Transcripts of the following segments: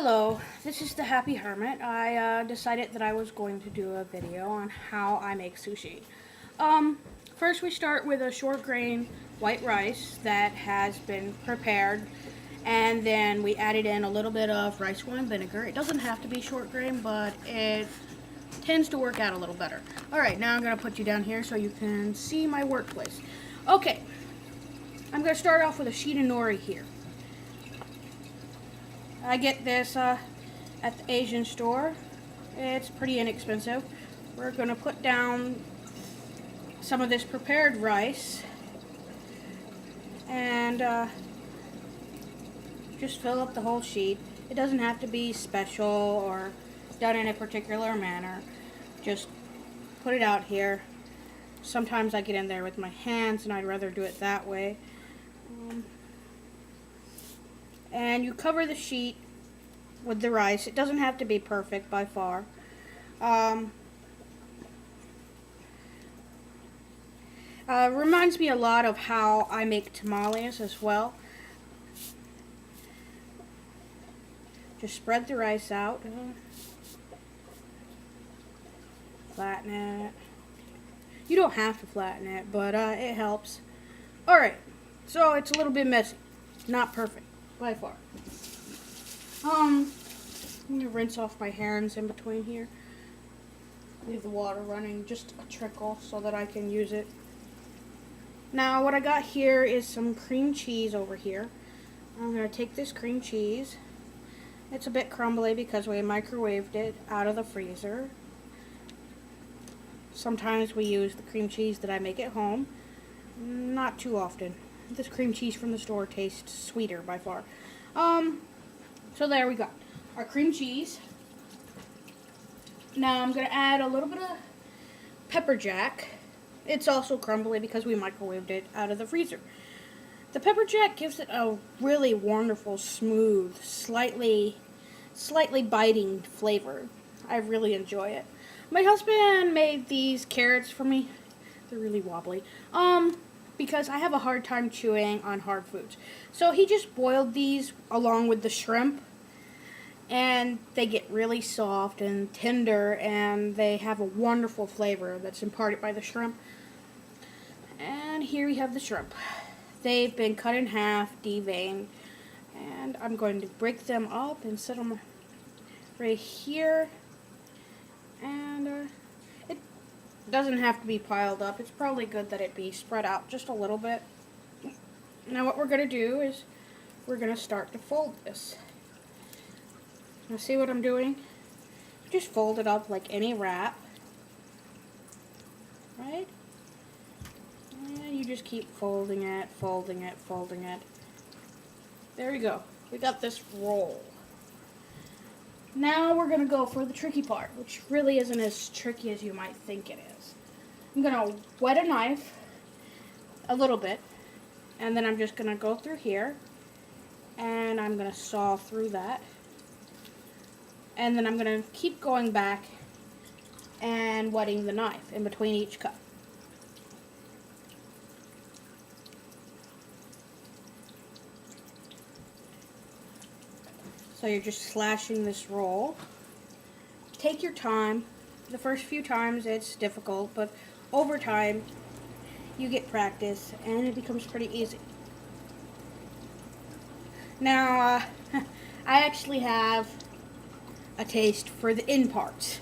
Hello, this is the Happy Hermit. I decided that I was going to do a video on how I make sushi. First we start with a short grain white rice that has been prepared, and then we added in a little bit of rice wine vinegar. It doesn't have to be short grain, but it tends to work out a little better. Alright, now I'm going to put you down here so you can see my workplace. Okay, I'm going to start off with a sheet of nori here. I get this at the Asian store. It's pretty inexpensive. We're going to put down some of this prepared rice and just fill up the whole sheet. It doesn't have to be special or done in a particular manner. Just put it out here. Sometimes I get in there with my hands and I'd rather do it that way. And you cover the sheet with the rice. It doesn't have to be perfect by far. Reminds me a lot of how I make tamales as well. Just spread the rice out. Flatten it. You don't have to flatten it, but it helps. Alright, so it's a little bit messy. Not perfect. By far. I'm gonna rinse off my hands in between here. Leave the water running, just a trickle so that I can use it. Now what I got here is some cream cheese over here. I'm gonna take this cream cheese. It's a bit crumbly because we microwaved it out of the freezer. Sometimes we use the cream cheese that I make at home. Not too often. This cream cheese from the store tastes sweeter by far. So there we go. Our cream cheese. Now I'm going to add a little bit of pepper jack. It's also crumbly because we microwaved it out of the freezer. The pepper jack gives it a really wonderful, smooth, slightly biting flavor. I really enjoy it. My husband made these carrots for me. They're really wobbly. Because I have a hard time chewing on hard foods. So he just boiled these along with the shrimp, and they get really soft and tender, and they have a wonderful flavor that's imparted by the shrimp. And here we have the shrimp. They've been cut in half, deveined, and I'm going to break them up and set them right here. And it doesn't have to be piled up. It's probably good that it be spread out just a little bit. Now what we're going to do is we're going to start to fold this. Now see what I'm doing? Just fold it up like any wrap. Right? And you just keep folding it, folding it, folding it. There we go. We got this roll. Now we're going to go for the tricky part, which really isn't as tricky as you might think it is. I'm going to wet a knife a little bit, and then I'm just going to go through here, and I'm going to saw through that. And then I'm going to keep going back and wetting the knife in between each cut. So you're just slashing this roll. Take your time. The first few times it's difficult, but over time you get practice and it becomes pretty easy. Now, I actually have a taste for the end parts.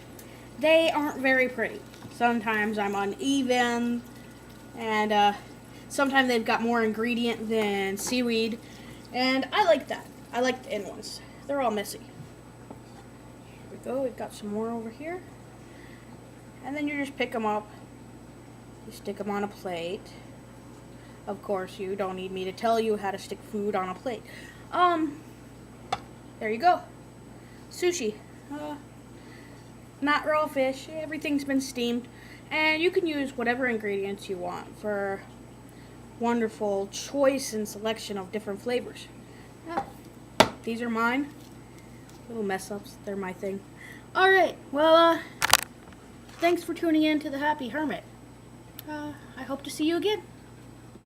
They aren't very pretty. Sometimes I'm uneven, and sometimes they've got more ingredient than seaweed, and I like that. I like the end ones. They're all messy. Here we go. We've got some more over here. And then you just pick them up. You stick them on a plate. Of course, you don't need me to tell you how to stick food on a plate. There you go. Sushi. Not raw fish. Everything's been steamed. And you can use whatever ingredients you want for wonderful choice and selection of different flavors. These are mine. Little mess ups. They're my thing. Alright, well, thanks for tuning in to the Happy Hermit. I hope to see you again.